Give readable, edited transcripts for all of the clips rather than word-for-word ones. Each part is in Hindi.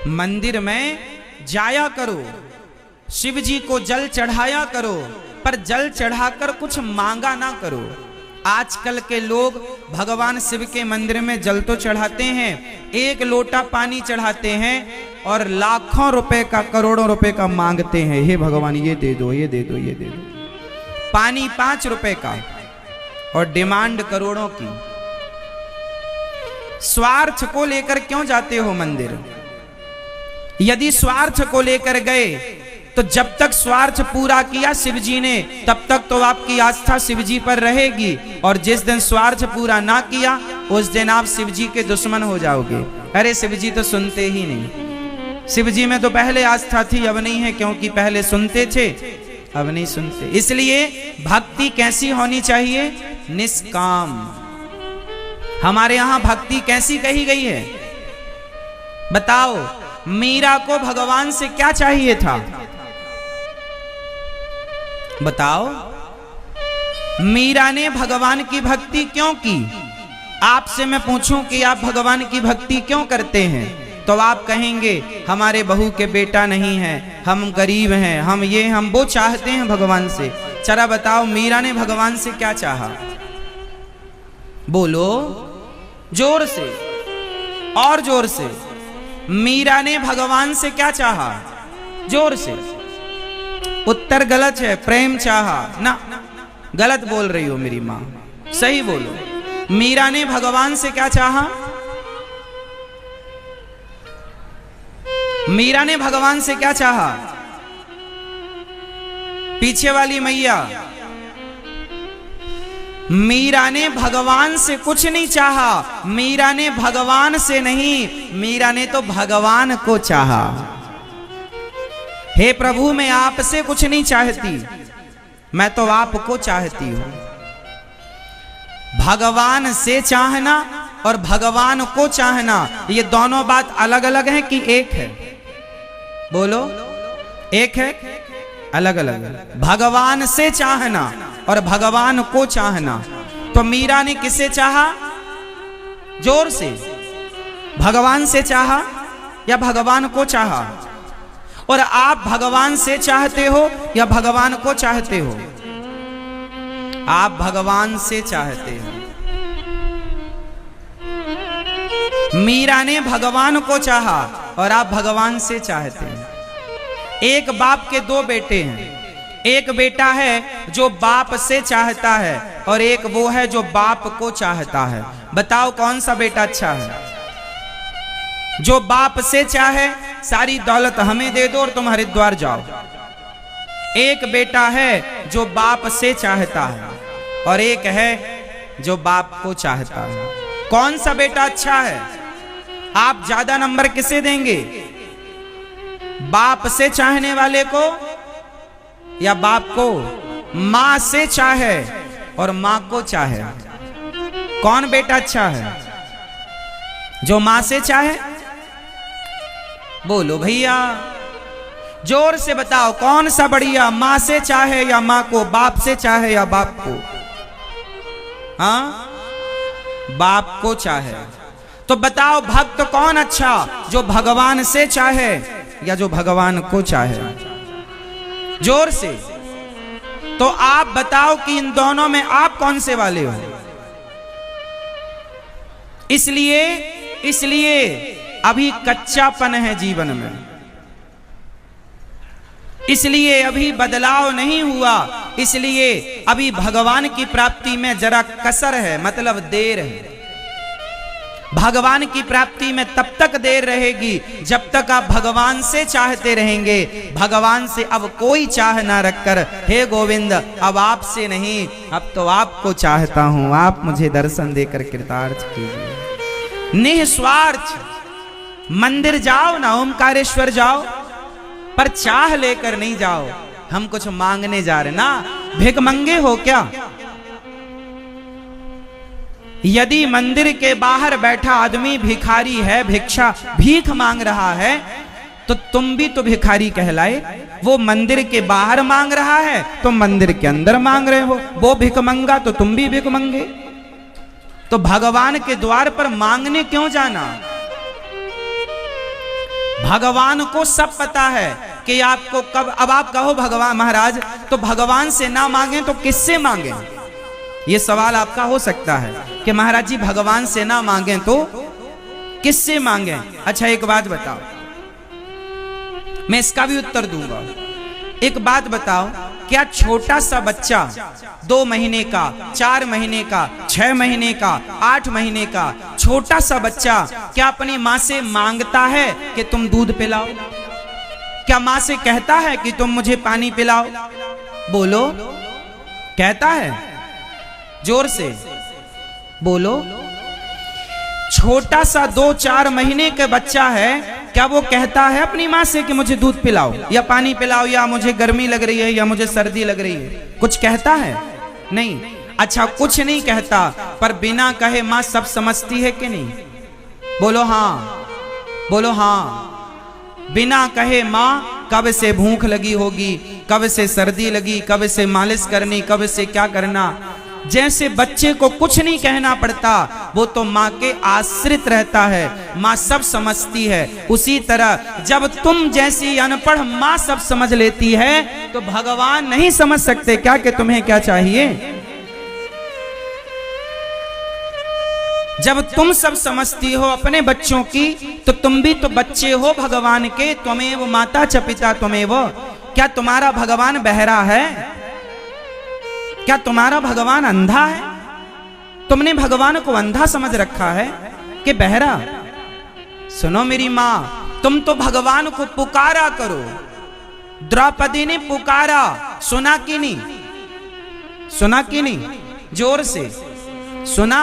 मंदिर में जाया करो, शिव जी को जल चढ़ाया करो, पर जल चढ़ाकर कुछ मांगा ना करो। आजकल के लोग भगवान शिव के मंदिर में जल तो चढ़ाते हैं, एक लोटा पानी चढ़ाते हैं और लाखों रुपए का, करोड़ों रुपए का मांगते हैं। हे भगवान ये दे दो, ये दे दो, ये दे दो। पानी 5 रुपए का और डिमांड करोड़ों की। स्वार्थ को लेकर क्यों जाते हो मंदिर? यदि स्वार्थ को लेकर गए तो जब तक स्वार्थ पूरा किया शिव जी ने, तब तक तो आपकी आस्था शिव जी पर रहेगी, और जिस दिन स्वार्थ पूरा ना किया उस दिन आप शिव जी के दुश्मन हो जाओगे। अरे शिव जी तो सुनते ही नहीं। शिव जी में तो पहले आस्था थी, अब नहीं है, क्योंकि पहले सुनते थे, अब नहीं सुनते। इसलिए भक्ति कैसी होनी चाहिए? निष्काम। हमारे यहां भक्ति कैसी कही गई है बताओ? मीरा को भगवान से क्या चाहिए था बताओ? मीरा ने भगवान की भक्ति क्यों की? आपसे मैं पूछूं कि आप भगवान की भक्ति क्यों करते हैं, तो आप कहेंगे हमारे बहू के बेटा नहीं है, हम गरीब हैं, हम ये हम वो चाहते हैं भगवान से। चला बताओ मीरा ने भगवान से क्या चाहा? बोलो जोर से, और जोर से। मीरा ने भगवान से क्या चाहा? जोर से। उत्तर गलत है, प्रेम चाहा ना। गलत बोल रही हो मेरी मां, सही बोलो। मीरा ने भगवान से क्या चाहा? मीरा ने भगवान से क्या चाहा? पीछे वाली मैया, मीरा ने भगवान से कुछ नहीं चाहा। मीरा ने भगवान से नहीं, मीरा ने तो भगवान को चाहा। हे प्रभु मैं आपसे कुछ नहीं चाहती, मैं तो आपको चाहती हूं। भगवान से चाहना और भगवान को चाहना, ये दोनों बात अलग अलग है कि एक है? बोलो, एक है, अलग अलग। भगवान से चाहना और भगवान को चाहना। तो मीरा ने किसे चाहा? जोर से। भगवान से चाहा या भगवान को चाहा? और आप भगवान से चाहते हो या भगवान को चाहते हो? आप भगवान से चाहते हो। मीरा ने भगवान को चाहा और आप भगवान से चाहते हैं। एक बाप के 2 बेटे हैं। एक बेटा है जो बाप से चाहता है और एक वो है जो बाप को चाहता है। बताओ कौन सा बेटा अच्छा है? जो बाप से चाहे सारी दौलत हमें दे दो और तुम हरिद्वार जाओ। एक बेटा है जो बाप से चाहता है और एक है जो बाप को चाहता है। कौन सा बेटा अच्छा है? आप ज्यादा नंबर किसे देंगे? बाप से चाहने वाले को या बाप को? मां से चाहे और मां को चाहे, कौन बेटा अच्छा है? जो मां से चाहे। बोलो भैया, जोर से बताओ कौन सा बढ़िया? मां से चाहे या मां को? बाप से चाहे या बाप को? हाँ, बाप को चाहे। तो बताओ भक्त कौन अच्छा? जो भगवान से चाहे या जो भगवान को चाहे? जोर से। तो आप बताओ कि इन दोनों में आप कौन से वाले हो? इसलिए अभी कच्चापन है जीवन में, इसलिए अभी बदलाव नहीं हुआ, इसलिए अभी भगवान की प्राप्ति में जरा कसर है, मतलब देर है। भगवान की प्राप्ति में तब तक देर रहेगी जब तक आप भगवान से चाहते रहेंगे। भगवान से अब कोई चाह ना रखकर, हे गोविंद अब आपसे नहीं, अब तो आपको चाहता हूं, आप मुझे दर्शन देकर कृतार्थ कीजिए। निस्वार्थ मंदिर जाओ ना, ओमकारेश्वर जाओ, पर चाह लेकर नहीं जाओ। हम कुछ मांगने जा रहे ना, भिखमंगे हो क्या? यदि मंदिर के बाहर बैठा आदमी भिखारी है, भिक्षा भीख मांग रहा है, तो तुम भी तो भिखारी कहलाए। वो मंदिर के बाहर मांग रहा है, तुम मंदिर के अंदर मांग रहे हो। वो भिखमंगा तो तुम भी भिखमंगे। तो भगवान के द्वार पर मांगने क्यों जाना? भगवान को सब पता है कि आपको कब, अब आप कहो भगवान महाराज तो भगवान से ना मांगे तो किससे मांगे? ये सवाल आपका हो सकता है कि महाराज जी भगवान से ना मांगे तो किससे मांगे? अच्छा एक बात बताओ, मैं इसका भी उत्तर दूंगा। एक बात बताओ, क्या छोटा सा बच्चा 2 महीने का, 4 महीने का, 6 महीने का, 8 महीने का छोटा सा बच्चा क्या अपनी माँ से मांगता है कि तुम दूध पिलाओ? क्या माँ से कहता है कि तुम मुझे पानी पिलाओ? बोलो, कहता है? जोर से बोलो। छोटा सा 2-4 महीने का बच्चा है, क्या वो कहता है अपनी माँ से कि मुझे दूध पिलाओ या पानी पिलाओ या मुझे गर्मी लग रही है या मुझे सर्दी लग रही है? कुछ कहता है? नहीं। अच्छा कुछ नहीं कहता, पर बिना कहे माँ सब समझती है कि नहीं? बोलो हाँ, बोलो हाँ। बिना कहे माँ कब से भूख लगी होगी, कब से सर्दी लगी, कब से मालिश करनी, कब से क्या करना। जैसे बच्चे को कुछ नहीं कहना पड़ता, वो तो माँ के आश्रित रहता है, माँ सब समझती है। उसी तरह जब तुम जैसी अनपढ़ माँ सब समझ लेती है तो भगवान नहीं समझ सकते क्या कि तुम्हें क्या चाहिए? जब तुम सब समझती हो अपने बच्चों की तो तुम भी तो बच्चे हो भगवान के। त्वमेव माता च पिता त्वमेव। क्या तुम्हारा भगवान बहरा है? क्या तुम्हारा भगवान अंधा है? तुमने भगवान को अंधा समझ रखा है कि बहरा? सुनो मेरी माँ, तुम तो भगवान को पुकारा करो। द्रौपदी ने पुकारा, सुना कि नहीं? सुना कि नहीं? जोर से सुना?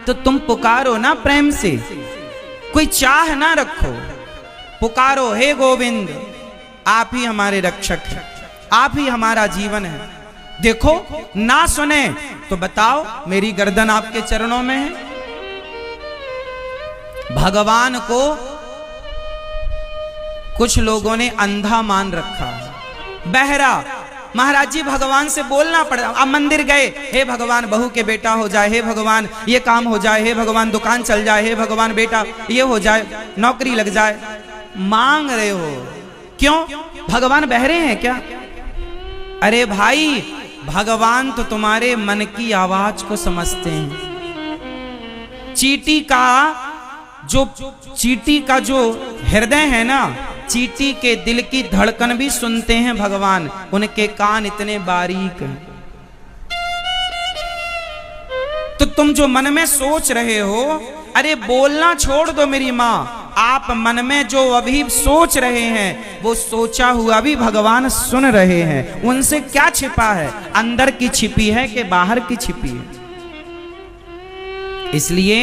तो तुम पुकारो ना प्रेम से, कोई चाह ना रखो, पुकारो हे गोविंद, आप ही हमारे रक्षक हैं, आप ही हमारा जीवन है। देखो ना सुने तो बताओ, मेरी गर्दन आपके चरणों में है। भगवान को कुछ लोगों ने अंधा मान रखा, बहरा। महाराज जी भगवान से बोलना पड़ा। अब मंदिर गए, हे भगवान बहू के बेटा हो जाए, हे भगवान ये काम हो जाए, हे भगवान दुकान चल जाए, हे भगवान बेटा ये हो जाए, नौकरी लग जाए। मांग रहे हो क्यों? भगवान बहरे हैं क्या? अरे भाई, भगवान तो तुम्हारे मन की आवाज को समझते हैं। चींटी का जो हृदय है ना, चींटी के दिल की धड़कन भी सुनते हैं भगवान, उनके कान इतने बारीक हैं। तो तुम जो मन में सोच रहे हो, अरे बोलना छोड़ दो मेरी माँ, आप मन में जो अभी सोच रहे हैं वो सोचा हुआ भी भगवान सुन रहे हैं। उनसे क्या छिपा है? अंदर की छिपी है कि बाहर की छिपी है? इसलिए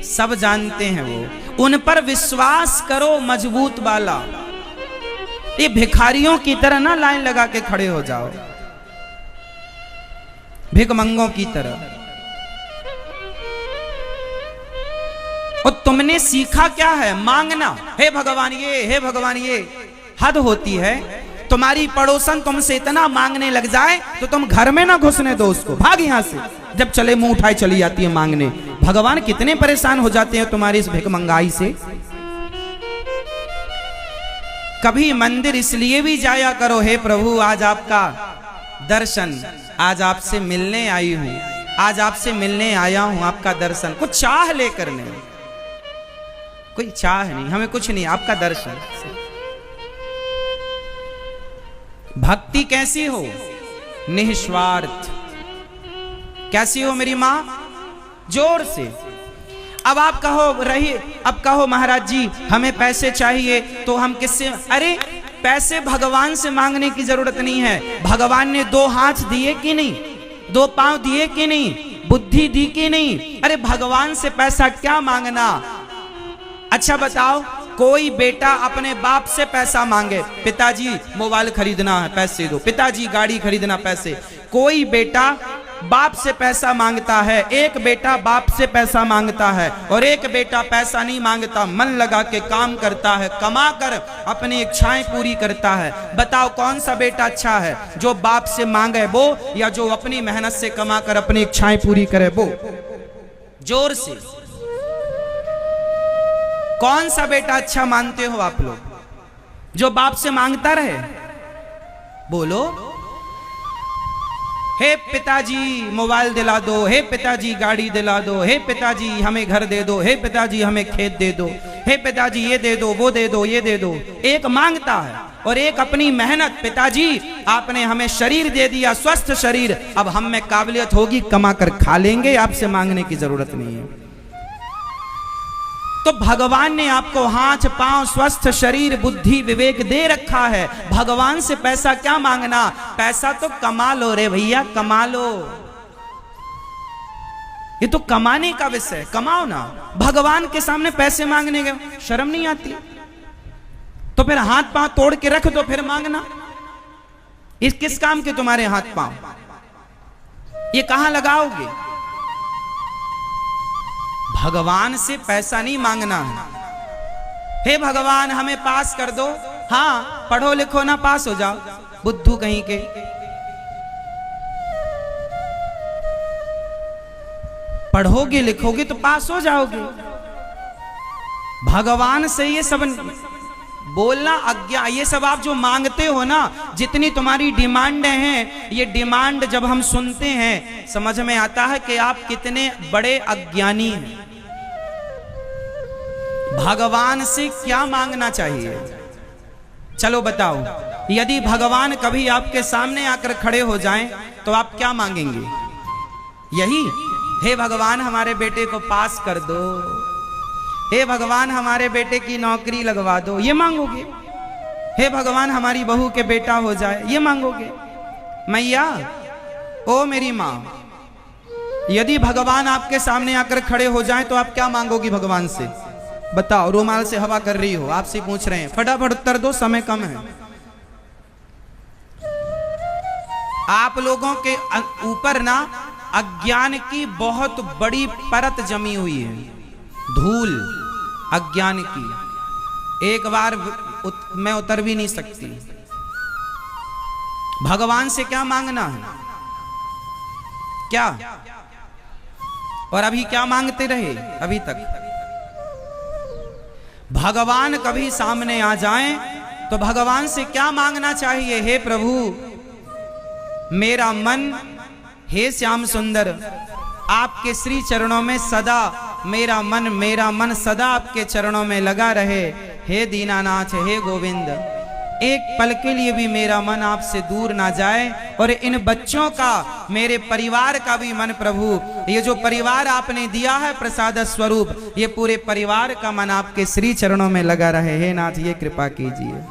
सब जानते हैं वो। उन पर विश्वास करो मजबूत वाला। ये भिखारियों की तरह ना लाइन लगा के खड़े हो जाओ, भिखमंगों की तरह। और तुमने सीखा क्या है? मांगना, हे भगवान ये, हे भगवान ये। हद होती है। तुम्हारी पड़ोसन तुमसे इतना मांगने लग जाए तो तुम घर में ना घुसने दो उसको, भाग यहां से। जब चले मुंह उठाए चली जाती है मांगने। भगवान कितने परेशान हो जाते हैं तुम्हारी इस भिखमंगाई से। कभी मंदिर इसलिए भी जाया करो, हे प्रभु आज आपका दर्शन, आज आपसे मिलने आई हूं, आज आपसे मिलने आया हूं, आपका दर्शन। कुछ चाह लेकर नहीं, कोई चाह नहीं, हमें कुछ नहीं, आपका दर्शन। भक्ति कैसी हो? निस्वार्थ। कैसी हो मेरी माँ? जोर से। अब आप कहो रही, अब कहो महाराज जी हमें पैसे चाहिए तो हम किससे? अरे पैसे भगवान से मांगने की जरूरत नहीं है। भगवान ने 2 हाथ दिए कि नहीं? 2 पांव दिए कि नहीं? बुद्धि दी कि नहीं? अरे भगवान से पैसा क्या मांगना? अच्छा बताओ, कोई बेटा अपने बाप से पैसा मांगे, पिताजी मोबाइल खरीदना है पैसे दो, पिताजी गाड़ी खरीदना पैसे। कोई बेटा बाप से पैसा मांगता है, एक बेटा बाप से पैसा मांगता है और एक बेटा पैसा नहीं मांगता, मन लगा के काम करता है, कमा कर अपनी इच्छाएं पूरी करता है। बताओ कौन सा बेटा अच्छा है? जो बाप से मांगे वो, या जो अपनी मेहनत से कमा कर अपनी इच्छाएं पूरी करे वो? जोर से। कौन सा बेटा अच्छा मानते हो आप लोग, जो बाप से मांगता रहे? बोलो। हे पिताजी मोबाइल दिला दो, हे पिताजी गाड़ी दिला दो, हे पिताजी हमें घर दे दो, हे पिताजी हमें खेत दे दो, हे पिताजी ये दे दो, वो दे दो, ये दे दो। एक मांगता है और एक अपनी मेहनत, पिताजी आपने हमें शरीर दे दिया, स्वस्थ शरीर, अब हम में काबिलियत होगी, कमा कर खा लेंगे, आपसे मांगने की जरूरत नहीं है। तो भगवान ने आपको हाथ पांव स्वस्थ शरीर बुद्धि विवेक दे रखा है, भगवान से पैसा क्या मांगना? पैसा तो कमा लो रे भैया, कमा लो, ये तो कमाने का विषय, कमाओ ना। भगवान के सामने पैसे मांगने के शर्म नहीं आती? तो फिर हाथ पांव तोड़ के रख दो, फिर मांगना। इस किस काम के तुम्हारे हाथ पांव? ये कहां लगाओगे? भगवान से पैसा नहीं मांगना है। हे भगवान हमें पास कर दो, हाँ पढ़ो लिखो ना पास हो जाओ, बुद्धू कहीं के। पढ़ोगे लिखोगे तो पास हो जाओगे। भगवान से ये सब बोलना अज्ञा, ये सब आप जो मांगते हो ना, जितनी तुम्हारी डिमांड हैं, ये डिमांड जब हम सुनते हैं समझ में आता है कि आप कितने बड़े अज्ञानी हैं। भगवान से क्या मांगना चाहिए? चलो बताओ, यदि भगवान कभी आपके सामने आकर खड़े हो जाएं तो आप क्या मांगेंगे? यही, हे भगवान हमारे बेटे को पास कर दो, हे भगवान हमारे बेटे की नौकरी लगवा दो, ये मांगोगे? हे भगवान हमारी बहू के बेटा हो जाए, ये मांगोगे? मैया, ओ मेरी माँ, यदि भगवान आपके सामने आकर खड़े हो जाएं तो आप क्या मांगोगी भगवान से? बताओ। रुमाल से हवा कर रही हो, आपसे पूछ रहे हैं, फटाफट उत्तर दो, समय कम है। आप लोगों के ऊपर ना अज्ञान की बहुत बड़ी परत जमी हुई है, धूल अज्ञान की, एक बार मैं उतर भी नहीं सकती। भगवान से क्या मांगना है? क्या? और अभी क्या मांगते रहे अभी तक? भगवान कभी सामने आ जाएं तो भगवान से क्या मांगना चाहिए? हे प्रभु मेरा मन, हे श्याम सुंदर, आपके श्री चरणों में सदा मेरा मन सदा आपके चरणों में लगा रहे। हे दीनानाथ, हे गोविंद, एक पल के लिए भी मेरा मन आपसे दूर ना जाए, और इन बच्चों का, मेरे परिवार का भी मन प्रभु, ये जो परिवार आपने दिया है प्रसाद स्वरूप, ये पूरे परिवार का मन आपके श्री चरणों में लगा रहे। हे नाथ, ये कृपा कीजिए।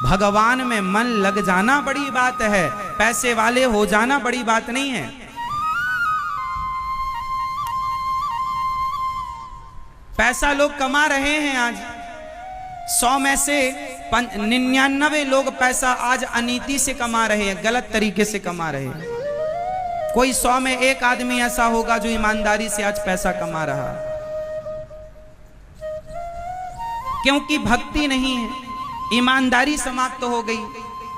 भगवान में मन लग जाना बड़ी बात है, पैसे वाले हो जाना बड़ी बात नहीं है। पैसा लोग कमा रहे हैं आज, 100 में से 99 लोग पैसा आज अनीति से कमा रहे हैं, गलत तरीके से कमा रहे हैं। कोई 100 में एक आदमी ऐसा होगा जो ईमानदारी से आज पैसा कमा रहा, क्योंकि भक्ति नहीं है, ईमानदारी समाप्त हो गई।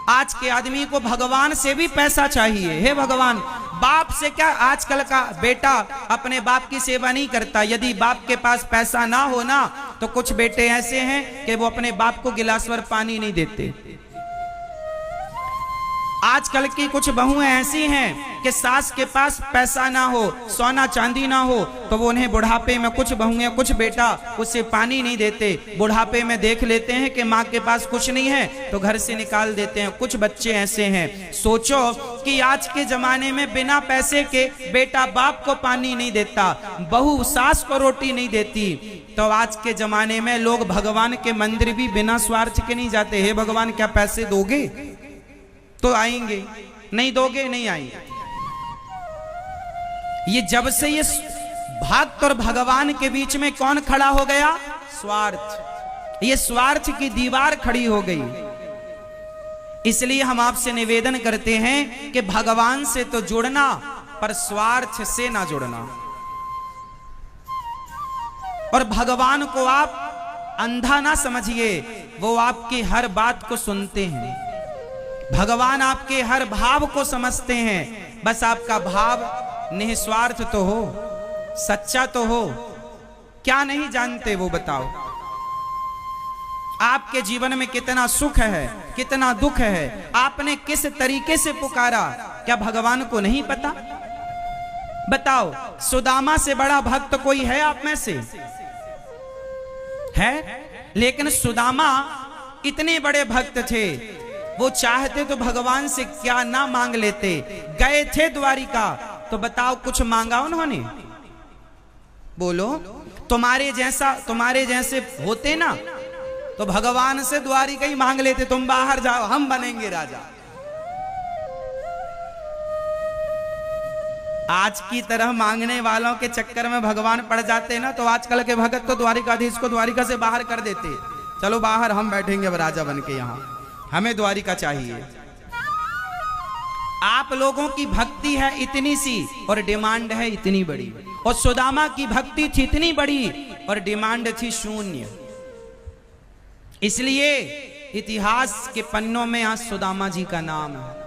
आज के आदमी को भगवान से भी पैसा चाहिए। हे भगवान, बाप से क्या, आजकल का बेटा अपने बाप की सेवा नहीं करता। यदि बाप के पास पैसा ना हो ना, तो कुछ बेटे ऐसे हैं कि वो अपने बाप को गिलास भर पानी नहीं देते। आजकल की कुछ बहुएं ऐसी हैं कि सास के पास पैसा ना हो, सोना चांदी ना हो, तो वो उन्हें बुढ़ापे में, कुछ बहुएं, कुछ बेटा उससे पानी नहीं देते। बुढ़ापे में देख लेते हैं कि माँ के पास कुछ नहीं है तो घर से निकाल देते हैं। कुछ बच्चे ऐसे हैं। सोचो कि आज के जमाने में बिना पैसे के बेटा बाप को पानी नहीं देता, बहू सास को रोटी नहीं देती, तो आज के जमाने में लोग भगवान के मंदिर भी बिना स्वार्थ के नहीं जाते। हे भगवान, क्या पैसे दोगे तो आएंगे, नहीं दोगे नहीं आएंगे। ये जब से ये भक्त और भगवान के बीच में कौन खड़ा हो गया? स्वार्थ। ये स्वार्थ की दीवार खड़ी हो गई। इसलिए हम आपसे निवेदन करते हैं कि भगवान से तो जुड़ना, पर स्वार्थ से ना जुड़ना। और भगवान को आप अंधा ना समझिए, वो आपकी हर बात को सुनते हैं। भगवान आपके हर भाव को समझते हैं, बस आपका भाव निस्वार्थ तो हो, सच्चा तो हो। क्या नहीं जानते वो बताओ? आपके जीवन में कितना सुख है, कितना दुख है, आपने किस तरीके से पुकारा, क्या भगवान को नहीं पता? बताओ, सुदामा से बड़ा भक्त कोई है आप में से? है? लेकिन सुदामा इतने बड़े भक्त थे, वो चाहते तो भगवान से क्या ना मांग लेते। गए थे द्वारिका, तो बताओ कुछ मांगा उन्होंने? बोलो, तुम्हारे जैसे होते ना तो भगवान से द्वारिका ही मांग लेते, तुम बाहर जाओ हम बनेंगे राजा। आज की तरह मांगने वालों के चक्कर में भगवान पड़ जाते ना, तो आजकल के भगत तो द्वारिकाधीश को द्वारिका से बाहर कर देते। चलो बाहर, हम बैठेंगे अब राजा बन के, यहां हमें द्वारिका चाहिए। आप लोगों की भक्ति है इतनी सी और डिमांड है इतनी बड़ी, और सुदामा की भक्ति थी इतनी बड़ी और डिमांड थी शून्य। इसलिए इतिहास के पन्नों में आज सुदामा जी का नाम है।